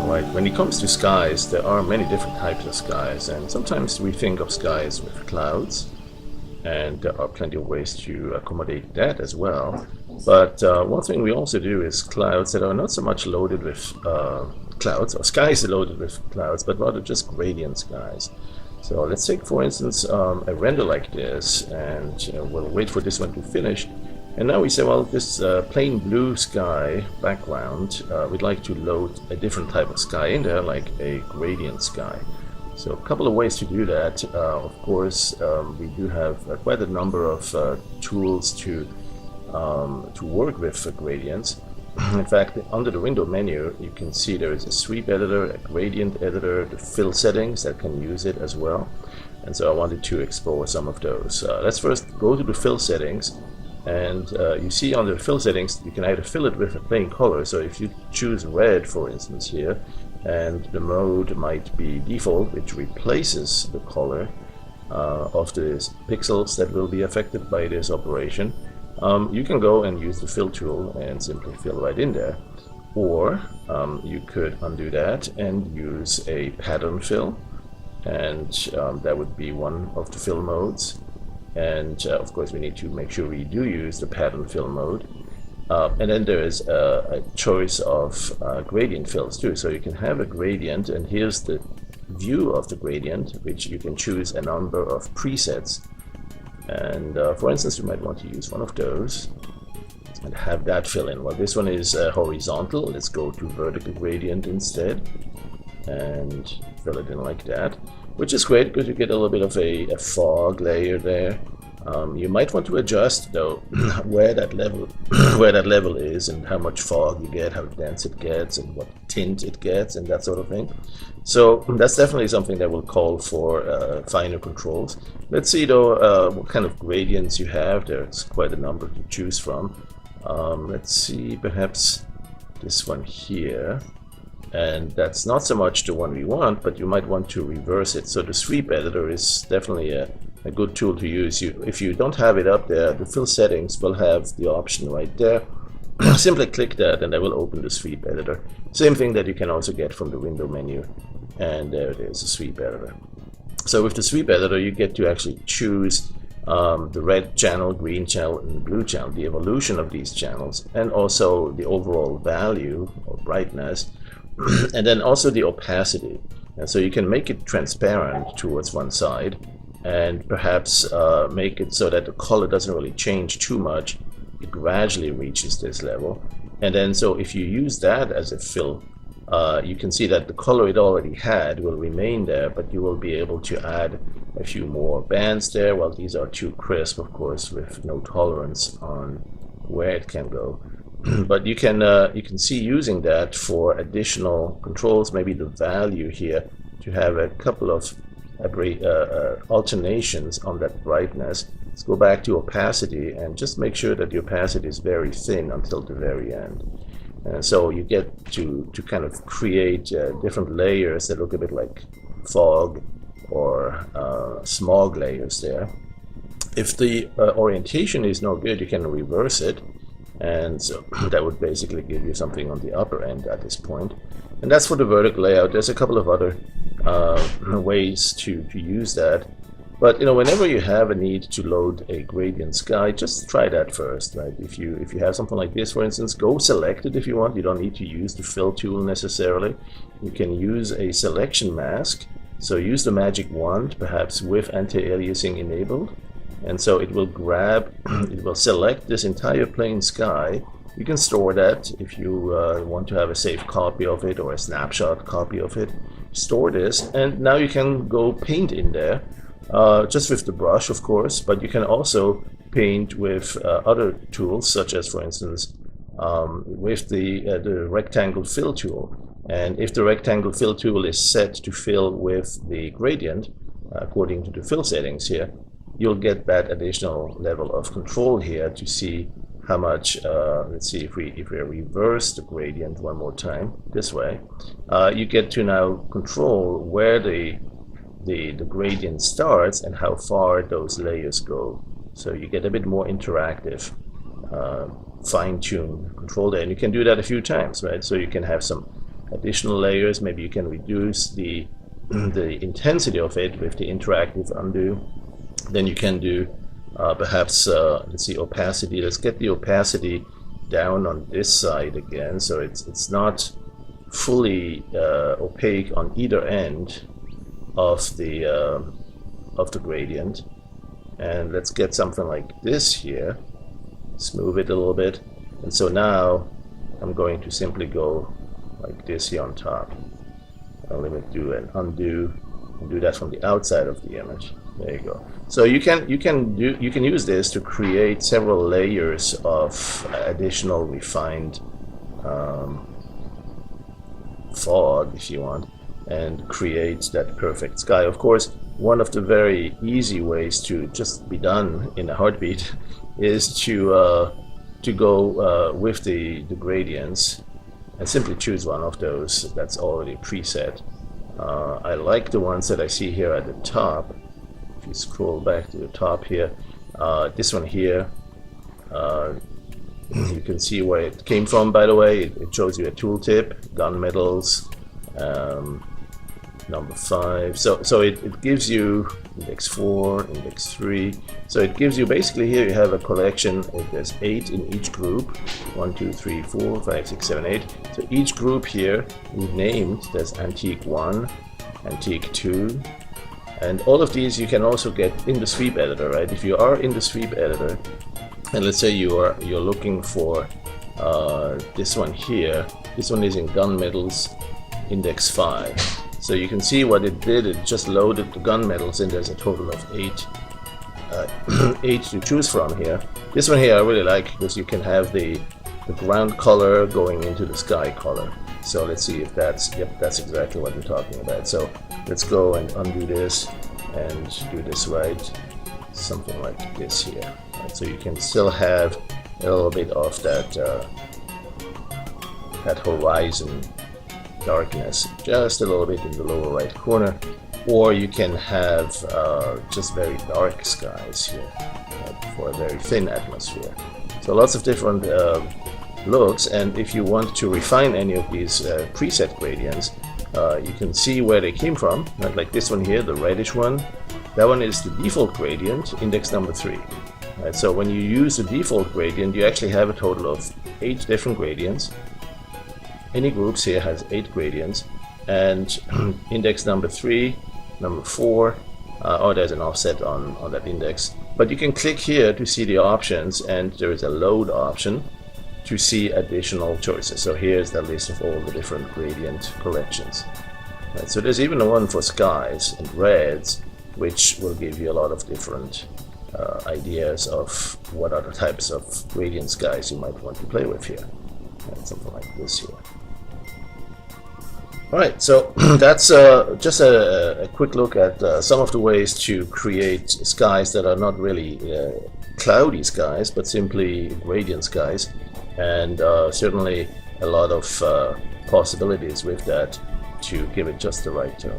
right? When it comes to skies, there are many different types of skies, and sometimes we think of skies with clouds, and there are plenty of ways to accommodate that as well. But one thing we also do is clouds that are not so much loaded with clouds, or skies loaded with clouds, but rather just gradient skies. So let's take, for instance, a render like this, and we'll wait for this one to finish. And now we say, well, this plain blue sky background, we'd like to load a different type of sky in there, like a gradient sky. So a couple of ways to do that. Of course, we do have quite a number of tools to work with gradients. In fact, under the window menu, you can see there is a sweep editor, a gradient editor, the fill settings that can use it as well. And so I wanted to explore some of those. Let's first go to the fill settings. And you see under the fill settings, you can either fill it with a plain color. So if you choose red, for instance, here, and the mode might be default, which replaces the color of the pixels that will be affected by this operation, you can go and use the fill tool and simply fill right in there. Or you could undo that and use a pattern fill, and that would be one of the fill modes. And of course we need to make sure we do use the pattern fill mode. And then there is a choice of gradient fills too. So you can have a gradient, and here's the view of the gradient, which you can choose a number of presets. And for instance, you might want to use one of those and have that fill in. Well, this one is horizontal. Let's go to vertical gradient instead and fill it in like that, which is great because you get a little bit of a fog layer there. You might want to adjust though where that level is and how much fog you get, how dense it gets, and what tint it gets, and that sort of thing. So that's definitely something that will call for finer controls. Let's see though what kind of gradients you have. There's quite a number to choose from. Let's see, perhaps this one here. And that's not so much the one we want, but you might want to reverse it. So the sweep editor is definitely a good tool to use. If you don't have it up there, the fill settings will have the option right there. Simply click that and that will open the sweep editor. Same thing that you can also get from the window menu. And there it is, the sweep editor. So with the sweep editor, you get to actually choose the red channel, green channel, and the blue channel, the evolution of these channels, and also the overall value or brightness. And then also the opacity, and so you can make it transparent towards one side and perhaps make it so that the color doesn't really change too much. It gradually reaches this level, and then so if you use that as a fill, you can see that the color it already had will remain there, but you will be able to add a few more bands there. Well, these are too crisp, of course, with no tolerance on where it can go. But you can see using that for additional controls, maybe the value here, to have a couple of alternations on that brightness. Let's go back to opacity and just make sure that the opacity is very thin until the very end. And so you get to kind of create different layers that look a bit like fog or smog layers there. If the orientation is no good, you can reverse it. And so that would basically give you something on the upper end at this point. And that's for the vertical layout. There's a couple of other ways to use that. But whenever you have a need to load a gradient sky, just try that first, right? If you have something like this, for instance, go select it if you want. You don't need to use the fill tool necessarily. You can use a selection mask. So use the magic wand, perhaps with anti-aliasing enabled. And so it will grab, it will select this entire plain sky. You can store that if you want to have a safe copy of it or a snapshot copy of it. Store this, and now you can go paint in there, just with the brush, of course, but you can also paint with other tools, such as, for instance, with the rectangle fill tool. And if the rectangle fill tool is set to fill with the gradient, according to the fill settings here, you'll get that additional level of control here to see how much. Let's see if we reverse the gradient one more time this way, you get to now control where the gradient starts and how far those layers go. So you get a bit more interactive, fine-tuned control there, and you can do that a few times, right? So you can have some additional layers. Maybe you can reduce the the intensity of it with the interactive undo. Then you can do perhaps let's see, opacity. Let's get the opacity down on this side again, so it's not fully opaque on either end of the gradient. And let's get something like this here. Smooth it a little bit, and so now I'm going to simply go like this here on top. I'll do an undo and do that from the outside of the image. There you go. So you can use this to create several layers of additional refined fog, if you want, and create that perfect sky. Of course, one of the very easy ways to just be done in a heartbeat is to go with the gradients and simply choose one of those that's already preset. I like the ones that I see here at the top. If you scroll back to the top here, this one here, you can see where it came from, by the way. It shows you a tooltip, gunmetals, number 5. So it gives you index 4, index 3. So it gives you, basically here you have a collection. There's 8 in each group. 1, 2, 3, 4, 5, 6, 7, 8. So each group here we've named. There's Antique 1, Antique 2. And all of these you can also get in the sweep editor, right? If you are in the sweep editor, and let's say you're looking for this one here. This one is in gunmetals, index 5. So you can see what it did. It just loaded the gunmetals, and there's a total of 8 to choose from here. This one here I really like because you can have the ground color going into the sky color. So let's see if that's, yep, that's exactly what we're talking about. So let's go and undo this and do this right, something like this here. Right, so you can still have a little bit of that that horizon darkness, just a little bit in the lower right corner, or you can have just very dark skies here for a very thin atmosphere. So lots of different looks, and if you want to refine any of these preset gradients, you can see where they came from. Like this one here, the reddish one, that one is the default gradient, index number 3. Right, so when you use the default gradient, you actually have a total of 8 different gradients. Any groups here has 8 gradients, and index number 3, number 4, or there's an offset on that index. But you can click here to see the options, and there is a load option to see additional choices. So here's the list of all the different gradient collections. Right, so there's even one for skies and reds, which will give you a lot of different ideas of what other types of gradient skies you might want to play with here. Right, something like this here. Alright, so that's just a quick look at some of the ways to create skies that are not really cloudy skies, but simply gradient skies, and certainly a lot of possibilities with that to give it just the right tone.